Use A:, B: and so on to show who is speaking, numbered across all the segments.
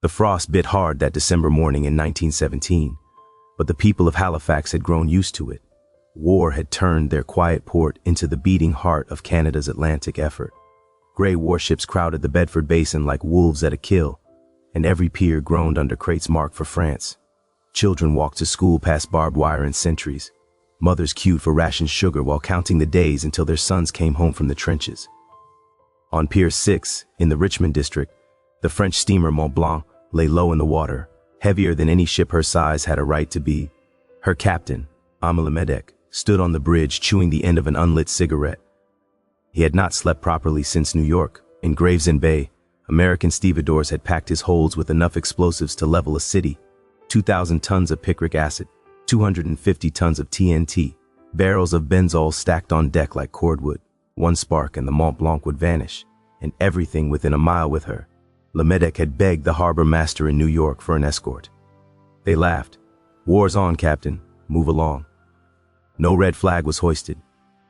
A: The frost bit hard that December morning in 1917, but the people of Halifax had grown used to it. War had turned their quiet port into the beating heart of Canada's Atlantic effort. Gray warships crowded the Bedford Basin like wolves at a kill, and every pier groaned under crates marked for France. Children walked to school past barbed wire and sentries. Mothers queued for rationed sugar while counting the days until their sons came home from the trenches. On Pier 6, in the Richmond district, the French steamer Mont Blanc lay low in the water, heavier than any ship her size had a right to be. Her captain, Lemedec, stood on the bridge chewing the end of an unlit cigarette. He had not slept properly since New York. In Gravesend Bay, American stevedores had packed his holds with enough explosives to level a city. 2,000 tons of picric acid, 250 tons of TNT, barrels of benzol stacked on deck like cordwood. One spark and the Mont Blanc would vanish, and everything within a mile with her. Lemedec had begged the harbor master in New York for an escort. They laughed. "War's on, Captain. Move along." No red flag was hoisted.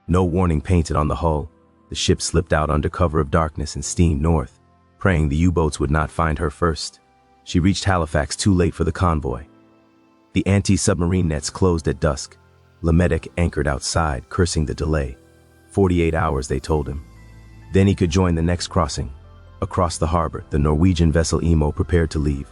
A: No warning painted on the hull. The ship slipped out under cover of darkness and steamed north, praying the U-boats would not find her first. She reached Halifax too late for the convoy. The anti-submarine nets closed at dusk. Lemedec anchored outside, cursing the delay. 48 hours, they told him. Then he could join the next crossing. Across the harbor, the Norwegian vessel Imo prepared to leave.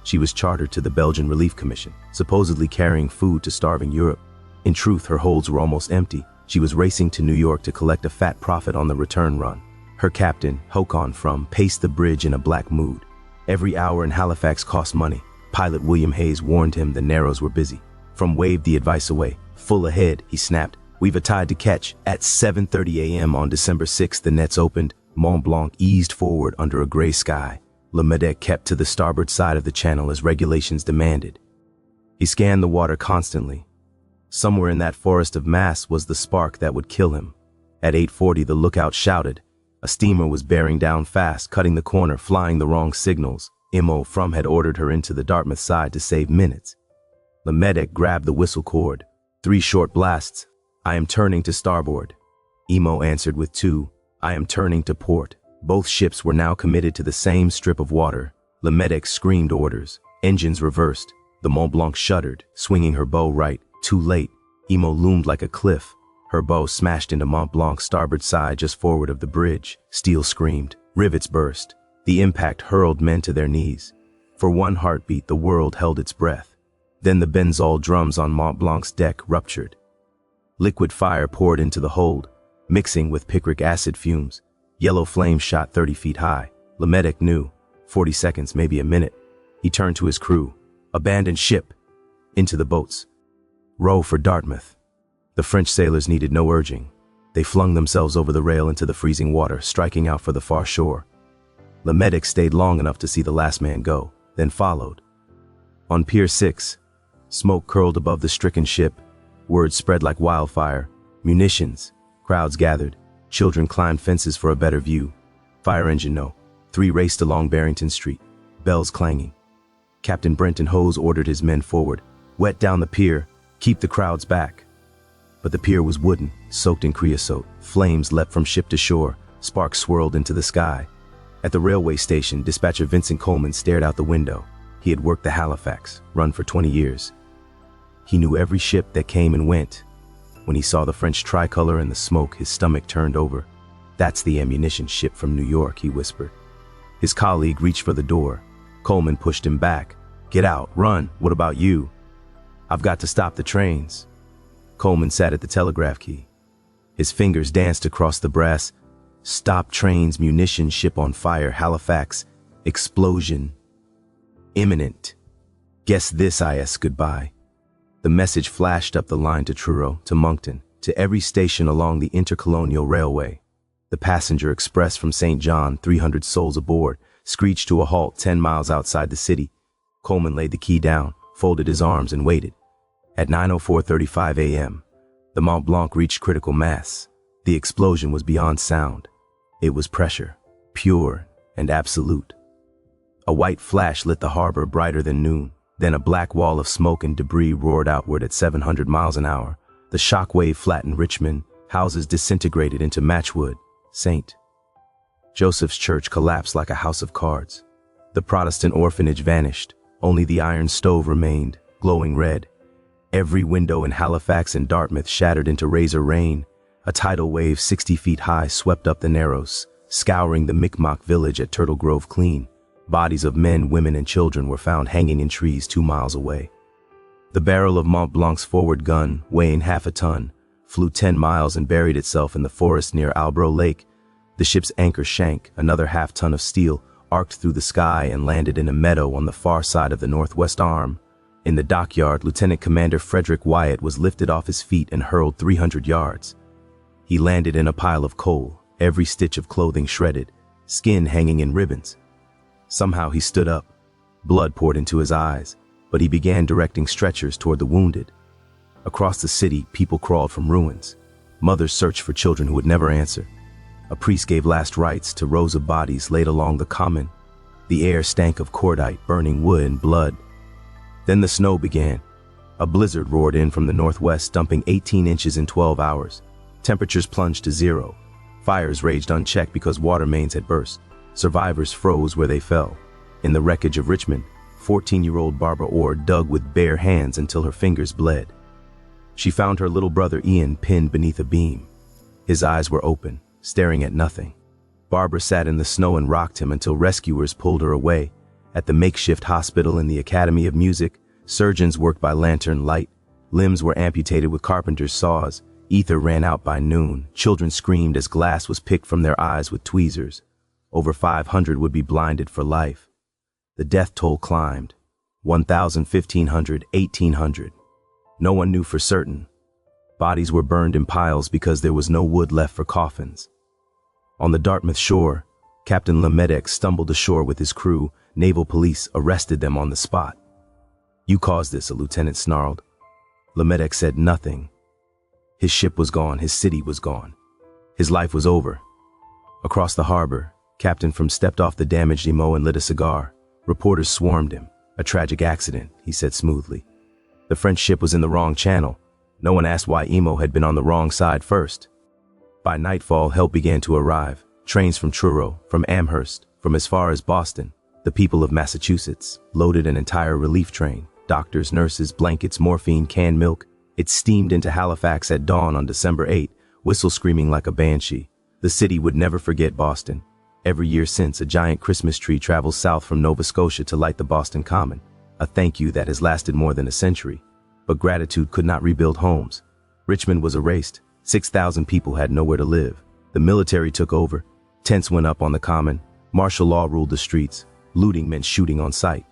A: She was chartered to the Belgian Relief Commission, supposedly carrying food to starving Europe. In truth, her holds were almost empty. She was racing to New York to collect a fat profit on the return run. Her captain, Håkon From, paced the bridge in a black mood. Every hour in Halifax cost money. Pilot William Hayes warned him the Narrows were busy. From waved the advice away. "Full ahead," he snapped. "We've a tide to catch." At 7:30 a.m. on December 6th, the nets opened. Mont Blanc eased forward under a gray sky. Lemedec kept to the starboard side of the channel as regulations demanded. He scanned the water constantly. Somewhere in that forest of masts was the spark that would kill him. At 8:40, the lookout shouted. A steamer was bearing down fast, cutting the corner, flying the wrong signals. Imo From had ordered her into the Dartmouth side to save minutes. Lemedec grabbed the whistle cord. 3 short blasts. "I am turning to starboard." Imo answered with 2. "I am turning to port." Both ships were now committed to the same strip of water. Lemedec screamed orders. Engines reversed. The Mont Blanc shuddered, swinging her bow right. Too late. Imo loomed like a cliff. Her bow smashed into Mont Blanc's starboard side just forward of the bridge. Steel screamed. Rivets burst. The impact hurled men to their knees. For one heartbeat, the world held its breath. Then the benzol drums on Mont Blanc's deck ruptured. Liquid fire poured into the hold, mixing with picric acid fumes. Yellow flames shot 30 feet high. Lemedec knew. 40 seconds, maybe a minute. He turned to his crew. "Abandon ship." Into the boats. "Row for Dartmouth." The French sailors needed no urging. They flung themselves over the rail into the freezing water, striking out for the far shore. Lemedec stayed long enough to see the last man go, then followed. On Pier 6, smoke curled above the stricken ship. Word spread like wildfire. Munitions. Crowds gathered. Children climbed fences for a better view. Fire engine no. 3 raced along Barrington Street. Bells clanging. Captain Brenton Hose ordered his men forward. "Wet down the pier. Keep the crowds back." But the pier was wooden, soaked in creosote. Flames leapt from ship to shore. Sparks swirled into the sky. At the railway station, dispatcher Vincent Coleman stared out the window. He had worked the Halifax, run for 20 years. He knew every ship that came and went. When he saw the French tricolor and the smoke, his stomach turned over. "That's the ammunition ship from New York," he whispered. His colleague reached for the door. Coleman pushed him back. "Get out, run. What about you?" "I've got to stop the trains." Coleman sat at the telegraph key. His fingers danced across the brass. "Stop trains, munition ship on fire, Halifax. Explosion. Imminent. Guess this, is goodbye." The message flashed up the line to Truro, to Moncton, to every station along the Intercolonial Railway. The passenger express from St. John, 300 souls aboard, screeched to a halt 10 miles outside the city. Coleman laid the key down, folded his arms, and waited. At 9:35 a.m., the Mont Blanc reached critical mass. The explosion was beyond sound. It was pressure, pure and absolute. A white flash lit the harbor brighter than noon. Then a black wall of smoke and debris roared outward at 700 miles an hour. The shockwave flattened Richmond. Houses disintegrated into matchwood. St. Joseph's Church collapsed like a house of cards. The Protestant orphanage vanished. Only the iron stove remained, glowing red. Every window in Halifax and Dartmouth shattered into razor rain. A tidal wave 60 feet high swept up the Narrows, scouring the Micmac village at Turtle Grove clean. Bodies of men, women, and children were found hanging in trees 2 miles away. The barrel of Mont Blanc's forward gun, weighing half a ton, flew 10 miles and buried itself in the forest near Albro Lake. The ship's anchor shank, another half-ton of steel, arced through the sky and landed in a meadow on the far side of the northwest arm. In the dockyard, Lieutenant Commander Frederick Wyatt was lifted off his feet and hurled 300 yards. He landed in a pile of coal, every stitch of clothing shredded, skin hanging in ribbons. Somehow he stood up. Blood poured into his eyes, but he began directing stretchers toward the wounded. Across the city, people crawled from ruins. Mothers searched for children who would never answer. A priest gave last rites to rows of bodies laid along the common. The air stank of cordite, burning wood, and blood. Then the snow began. A blizzard roared in from the northwest, dumping 18 inches in 12 hours. Temperatures plunged to zero. Fires raged unchecked because water mains had burst. Survivors froze where they fell. In the wreckage of Richmond, 14-year-old Barbara Orr dug with bare hands until her fingers bled. She found her little brother Ian pinned beneath a beam. His eyes were open, staring at nothing. Barbara sat in the snow and rocked him until rescuers pulled her away. At the makeshift hospital in the Academy of Music, surgeons worked by lantern light. Limbs were amputated with carpenter's saws. Ether ran out by noon. Children screamed as glass was picked from their eyes with tweezers. Over 500 would be blinded for life. The death toll climbed. 1,000, 1,500, 1,800. No one knew for certain. Bodies were burned in piles because there was no wood left for coffins. On the Dartmouth shore, Captain Lemedek stumbled ashore with his crew. Naval police arrested them on the spot. "You caused this," a lieutenant snarled. Lemedek said nothing. His ship was gone, his city was gone. His life was over. Across the harbor, Captain From stepped off the damaged Emo and lit a cigar. Reporters swarmed him. "A tragic accident," he said smoothly. The French ship was in the wrong channel. No one asked why Emo had been on the wrong side first. By nightfall, help began to arrive. Trains from Truro, from Amherst, from as far as Boston. The people of Massachusetts loaded an entire relief train. Doctors, nurses, blankets, morphine, canned milk. It steamed into Halifax at dawn on December 8, whistle screaming like a banshee. The city would never forget Boston. Every year since, a giant Christmas tree travels south from Nova Scotia to light the Boston Common. A thank you that has lasted more than a century. But gratitude could not rebuild homes. Richmond was erased. 6,000 people had nowhere to live. The military took over. Tents went up on the Common. Martial law ruled the streets. Looting meant shooting on sight.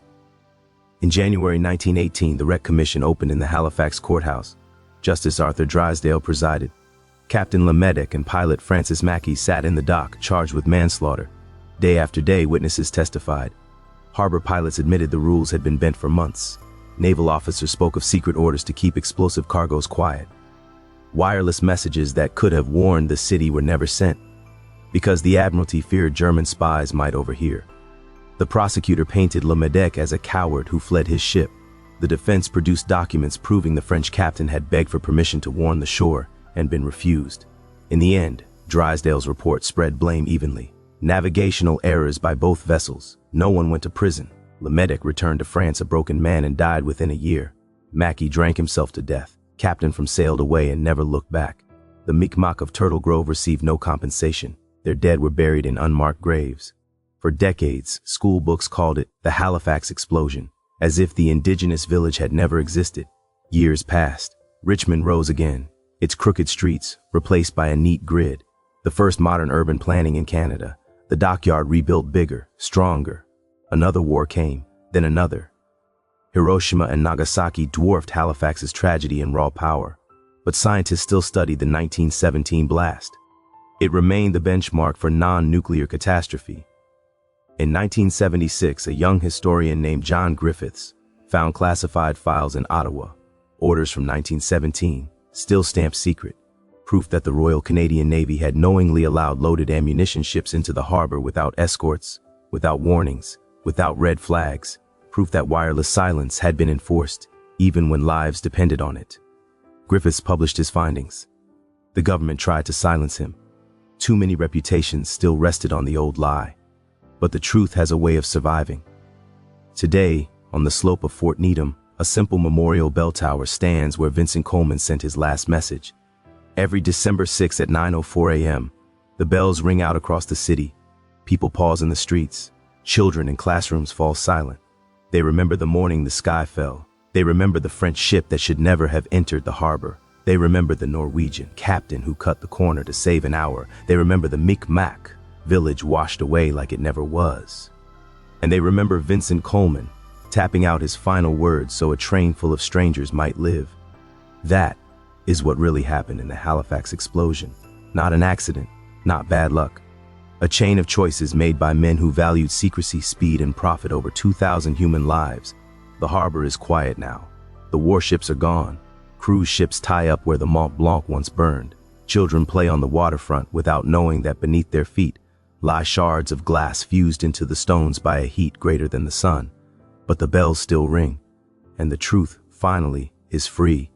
A: In January 1918, the Wreck Commission opened in the Halifax courthouse. Justice Arthur Drysdale presided. Captain Lemedek and pilot Francis Mackey sat in the dock, charged with manslaughter. Day after day, witnesses testified. Harbor pilots admitted the rules had been bent for months. Naval officers spoke of secret orders to keep explosive cargoes quiet. Wireless messages that could have warned the city were never sent, because the Admiralty feared German spies might overhear. The prosecutor painted Lemedek as a coward who fled his ship. The defense produced documents proving the French captain had begged for permission to warn the shore and been refused. In the end, Drysdale's report spread blame evenly. Navigational errors by both vessels. No one went to prison. Lemedek returned to France a broken man and died within a year. Mackey drank himself to death. Captain From sailed away and never looked back. The Micmac of Turtle Grove received no compensation. Their dead were buried in unmarked graves. For decades, school books called it the Halifax explosion, as if the indigenous village had never existed. Years passed. Richmond rose again, its crooked streets replaced by a neat grid. The first modern urban planning in Canada. The dockyard rebuilt bigger, stronger. Another war came, then another. Hiroshima and Nagasaki dwarfed Halifax's tragedy in raw power, but scientists still studied the 1917 blast. It remained the benchmark for non-nuclear catastrophe. In 1976, a young historian named John Griffiths found classified files in Ottawa, orders from 1917, still stamped secret, proof that the Royal Canadian Navy had knowingly allowed loaded ammunition ships into the harbor without escorts, without warnings, without red flags, proof that wireless silence had been enforced, even when lives depended on it. Griffiths published his findings. The government tried to silence him. Too many reputations still rested on the old lie. But the truth has a way of surviving. Today, on the slope of Fort Needham, a simple memorial bell tower stands where Vincent Coleman sent his last message. Every December 6 at 9:04 a.m., the bells ring out across the city. People pause in the streets. Children in classrooms fall silent. They remember the morning the sky fell. They remember the French ship that should never have entered the harbor. They remember the Norwegian captain who cut the corner to save an hour. They remember the Micmac village washed away like it never was. And they remember Vincent Coleman tapping out his final words so a train full of strangers might live. That is what really happened in the Halifax explosion. Not an accident, not bad luck. A chain of choices made by men who valued secrecy, speed, and profit over 2,000 human lives. The harbor is quiet now. The warships are gone. Cruise ships tie up where the Mont Blanc once burned. Children play on the waterfront without knowing that beneath their feet lie shards of glass fused into the stones by a heat greater than the sun. But the bells still ring, and the truth, finally, is free.